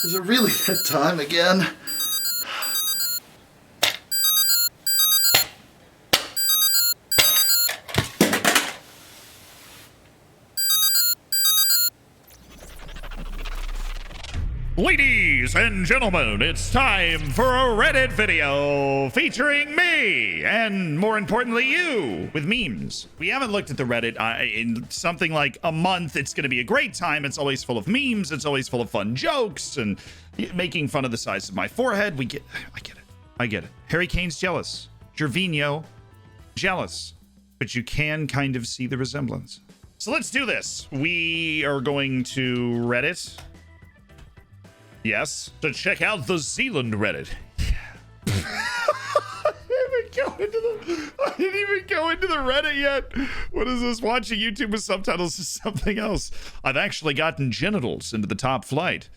Is it really that time again? Ladies and gentlemen, it's time for a Reddit video featuring me, and more importantly, you, with memes. We haven't looked at the Reddit in something like a month. It's going to be a great time. It's always full of memes. It's always full of fun jokes and making fun of the size of my forehead. I get it. Harry Kane's jealous. Gervinho, jealous. But you can kind of see the resemblance. So let's do this. We are going to Reddit. Yes, to check out the Zealand Reddit. I didn't even go into the Reddit yet. What is this? Watching YouTube with subtitles is something else. I've actually gotten genitals into the top flight.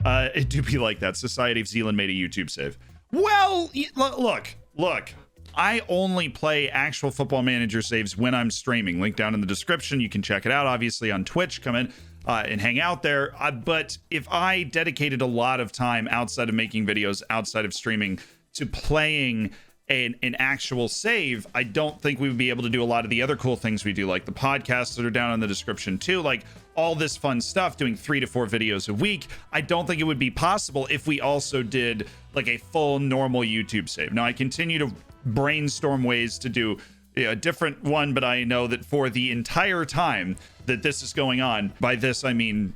It do be like that. Society of Zealand made a YouTube save. Well, look. I only play actual Football Manager saves when I'm streaming. Link down in the description. You can check it out, obviously, on Twitch. Come in. And hang out there. But if I dedicated a lot of time outside of making videos, outside of streaming, to playing an actual save, I don't think we would be able to do a lot of the other cool things we do, like the podcasts that are down in the description too, like all this fun stuff, doing 3 to 4 videos a week. I don't think it would be possible if we also did like a full normal YouTube save. Now, I continue to brainstorm ways to do a different one, but I know that for the entire time that this is going on, by this I mean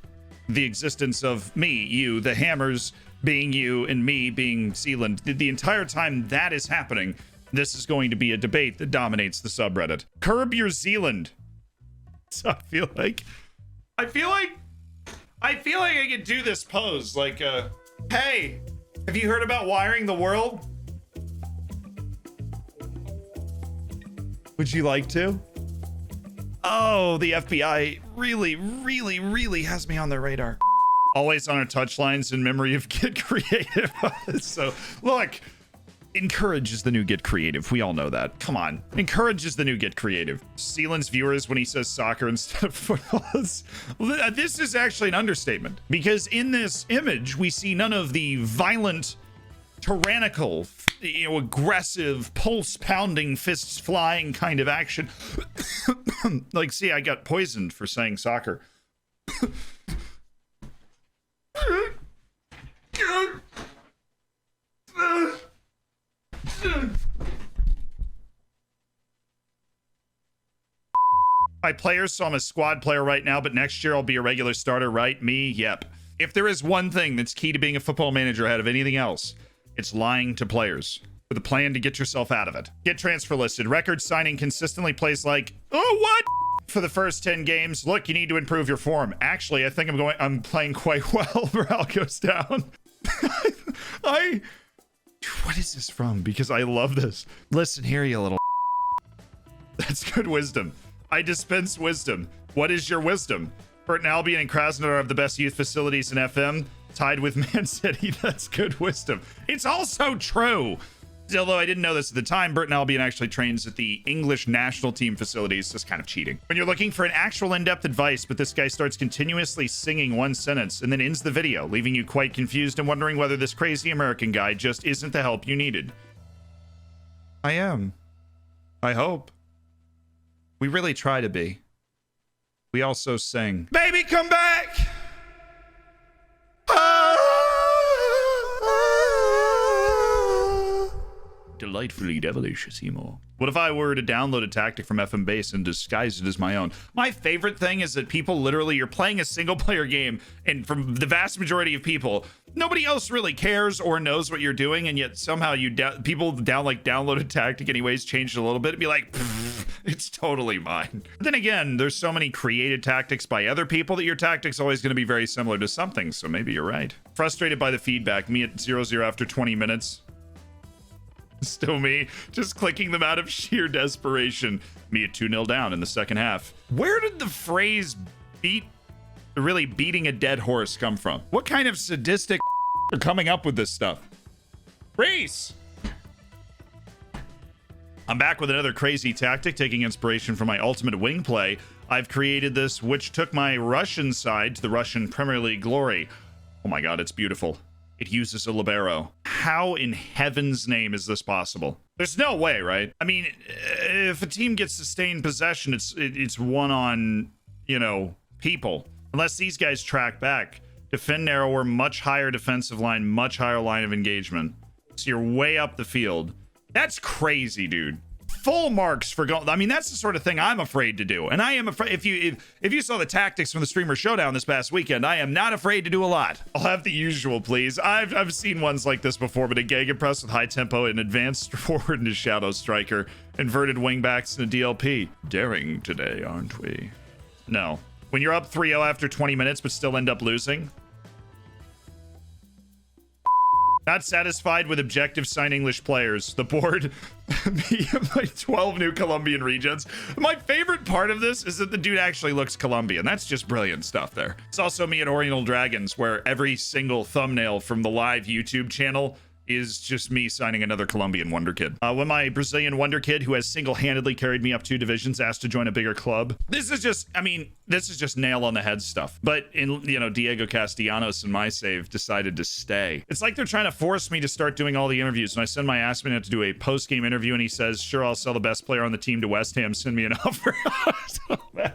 the existence of me, you, the Hammers being you, and me being Zealand, the entire time that is happening, this is going to be a debate that dominates the subreddit. Curb your Zealand. So I feel like I could do this pose, like, hey, have you heard about wiring the world? Would you like to? Oh, the FBI really has me on their radar. Always on our touchlines in memory of Get Creative. So, look, encourage is the new Get Creative. We all know that. Come on. Encourage is the new Get Creative. Zealand's viewers, when he says soccer instead of football, this is actually an understatement. Because in this image, we see none of the violent, tyrannical, aggressive, pulse-pounding, fists-flying kind of action. Like, see, I got poisoned for saying soccer. My players, so I'm a squad player right now, but next year I'll be a regular starter, right? Me? Yep. If there is one thing that's key to being a football manager ahead of anything else, it's lying to players with a plan to get yourself out of it. Get transfer listed. Record signing consistently plays like, oh, what? For the first 10 games. Look, you need to improve your form. Actually, I think I'm playing quite well. Morale goes down. What is this from? Because I love this. Listen here, you little. That's good wisdom. I dispense wisdom. What is your wisdom? Burton Albion and Krasnodar have the best youth facilities in FM. Tied with Man City. That's good wisdom. It's also true. Although I didn't know this at the time, Burton Albion actually trains at the English national team facilities. Just kind of cheating. When you're looking for an actual in-depth advice, but this guy starts continuously singing one sentence and then ends the video, leaving you quite confused and wondering whether this crazy American guy just isn't the help you needed. I am. I hope. We really try to be. We also sing, "Baby, come back!" Delightfully devilish, Seymour. What if I were to download a tactic from FM Base and disguise it as my own? My favorite thing is that people literally, you're playing a single player game, and from the vast majority of people, nobody else really cares or knows what you're doing, and yet somehow people download a tactic anyways, change it a little bit, and be like, it's totally mine. But then again, there's so many created tactics by other people that your tactic's always going to be very similar to something, so maybe you're right. Frustrated by the feedback, me at 0-0 after 20 minutes. Still me, just clicking them out of sheer desperation. Me at 2-0 down in the second half. Where did the phrase really beating a dead horse come from? What kind of sadistic are coming up with this stuff? Reese! I'm back with another crazy tactic, taking inspiration from my ultimate wing play. I've created this, which took my Russian side to the Russian Premier League glory. Oh my god, it's beautiful. It uses a libero. How in heaven's name is this possible? There's no way, right? I mean, if a team gets sustained possession, it's one on, you know, people. Unless these guys track back. Defend narrower, much higher defensive line, much higher line of engagement. So you're way up the field. That's crazy, dude. Full marks for going. I mean, that's the sort of thing I'm afraid to do. And I am afraid, if you saw the tactics from the Streamer Showdown this past weekend, I am not afraid to do a lot. I'll have the usual, please. I've seen ones like this before, but a Gegenpress with high tempo and advanced forward into shadow striker, inverted wingbacks and a DLP. Daring today, aren't we? No. When you're up 3-0 after 20 minutes, but still end up losing. Not satisfied with objective sign English players. The board, me and my 12 new Colombian regions. My favorite part of this is that the dude actually looks Colombian. That's just brilliant stuff there. It's also me at Oriental Dragons, where every single thumbnail from the live YouTube channel is just me signing another Colombian wonder kid. When my Brazilian wonder kid, who has single-handedly carried me up 2 divisions, asked to join a bigger club. This is just, I mean, this is just nail on the head stuff. But in, you know, Diego Castellanos in my save decided to stay. It's like they're trying to force me to start doing all the interviews. And I send my ass man out to do a post-game interview, and he says, "Sure, I'll sell the best player on the team to West Ham. Send me an offer." So, man,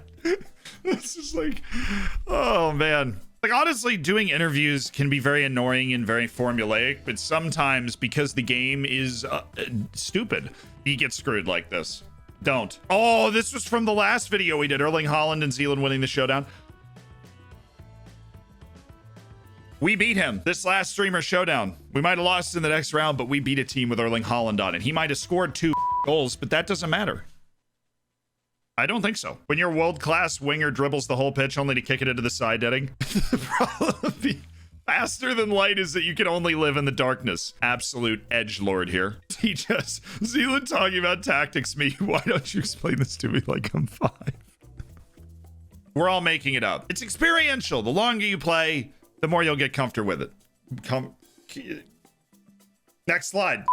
this is like, oh man. Like, honestly, doing interviews can be very annoying and very formulaic, but sometimes, because the game is stupid, you get screwed like this. Don't. Oh, this was from the last video we did. Erling Haaland and Zealand winning the showdown. We beat him this last Streamer Showdown. We might have lost in the next round, but we beat a team with Erling Haaland on it. He might have scored 2 goals, but that doesn't matter. I don't think so. When your world-class winger dribbles the whole pitch only to kick it into the side netting, the problem being faster than light is that you can only live in the darkness. Absolute edgelord here. He just, Zealand talking about tactics, me. Why don't you explain this to me like I'm 5? We're all making it up. It's experiential. The longer you play, the more you'll get comfortable with it. Next slide.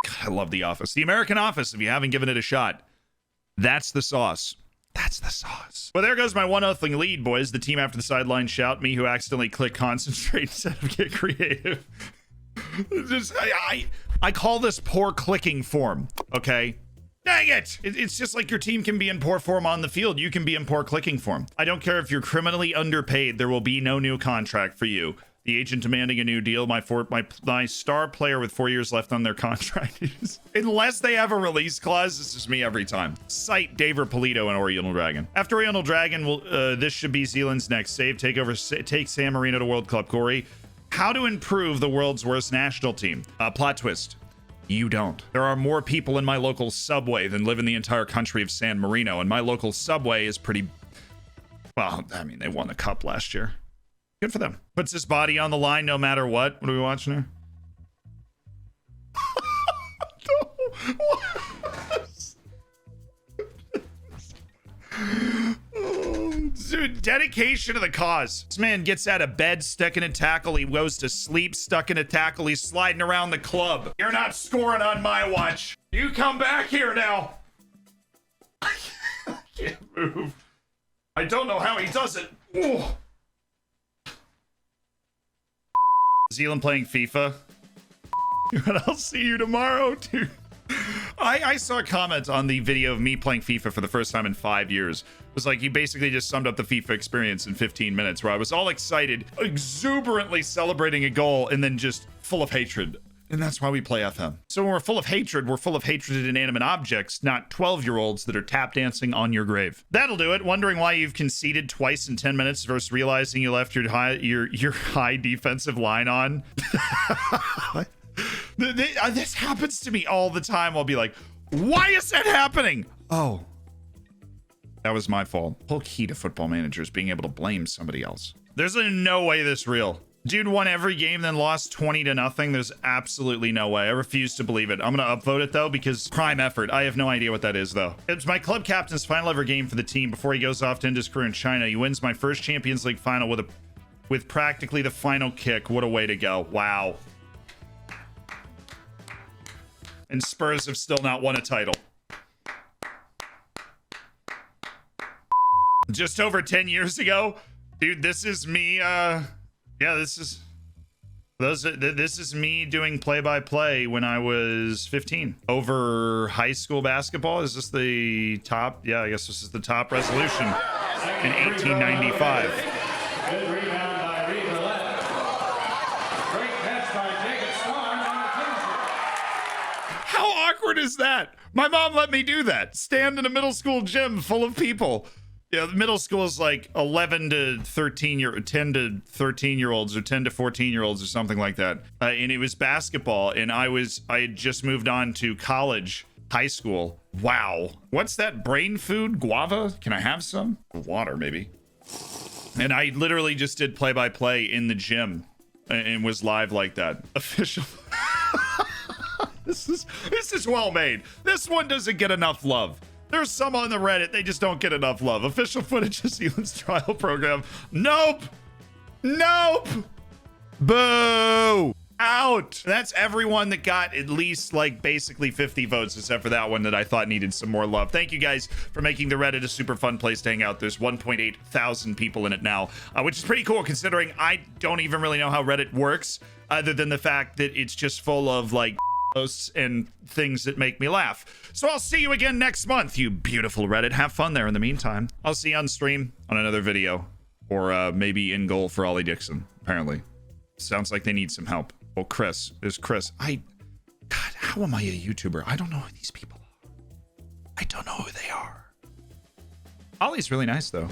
God, I love The Office. The American Office, if you haven't given it a shot. That's the sauce. That's the sauce. Well, there goes my 1-0 lead, boys. The team after the sideline shout, me who accidentally click concentrate instead of get creative. Just, I call this poor clicking form, okay? Dang it! It's just like your team can be in poor form on the field. You can be in poor clicking form. I don't care if you're criminally underpaid. There will be no new contract for you. The agent demanding a new deal. My star player with 4 years left on their contract. Unless they have a release clause, this is me every time. Cite David Polito and Oriental Dragon. After Oriental Dragon, this should be Zealand's next save. Take San Marino to World Cup Gory. How to improve the world's worst national team. Plot twist. You don't. There are more people in my local subway than live in the entire country of San Marino, and my local subway is pretty... Well, I mean, they won the cup last year. Good for them. Puts his body on the line no matter what. What are we watching here? Dude, dedication to the cause. This man gets out of bed, stuck in a tackle. He goes to sleep, stuck in a tackle. He's sliding around the club. You're not scoring on my watch. You come back here now. I can't move. I don't know how he does it. Ooh. Zealand playing FIFA. I'll see you tomorrow, dude. I saw a comment on the video of me playing FIFA for the first time in 5 years. It was like, you basically just summed up the FIFA experience in 15 minutes, where I was all excited, exuberantly celebrating a goal, and then just full of hatred. And that's why we play FM. So when we're full of hatred in inanimate objects, not 12-year-olds that are tap dancing on your grave. That'll do it. Wondering why you've conceded twice in 10 minutes versus realizing you left your high defensive line on. This happens to me all the time. I'll be like, why is that happening? Oh, that was my fault. Whole key to Football Manager is being able to blame somebody else. There's no way this real. Dude won every game, then lost 20-0. There's absolutely no way. I refuse to believe it. I'm gonna upvote it though, because prime effort. I have no idea what that is though. It's my club captain's final ever game for the team before he goes off to end his career in China. He wins my first Champions League final with practically the final kick. What a way to go. Wow. And Spurs have still not won a title. Just over 10 years ago, dude. This is me. Yeah, this is me doing play-by-play when I was 15 over high school basketball. Is this the top? Yeah, I guess this is the top resolution in 1895. Good rebound by Reed Millett. Great catch by Jacob Swan. How awkward is that? My mom let me do that. Stand in a middle school gym full of people. Yeah, the middle school is like 10 to 13 year olds or 10 to 14 year olds or something like that. And it was basketball, and I had just moved on to college, high school. Wow. What's that brain food? Guava? Can I have some? Water, maybe. And I literally just did play-by-play in the gym and was live like that. Official. This is well made. This one doesn't get enough love. There's some on the Reddit, they just don't get enough love. Official footage of Zealand's trial program. Nope. Nope. Boo. Out. That's everyone that got at least like basically 50 votes, except for that one that I thought needed some more love. Thank you guys for making the Reddit a super fun place to hang out. There's 1.8 thousand people in it now, which is pretty cool considering I don't even really know how Reddit works, other than the fact that it's just full of like posts and things that make me laugh. So I'll see you again next month, you beautiful Reddit. Have fun there in the meantime. I'll see you on stream on another video, or maybe in goal for Ollie Dixon. Apparently sounds like they need some help. Well, Chris, God, how am I a YouTuber? I don't know who these people are. I don't know who they are. Ollie's really nice though.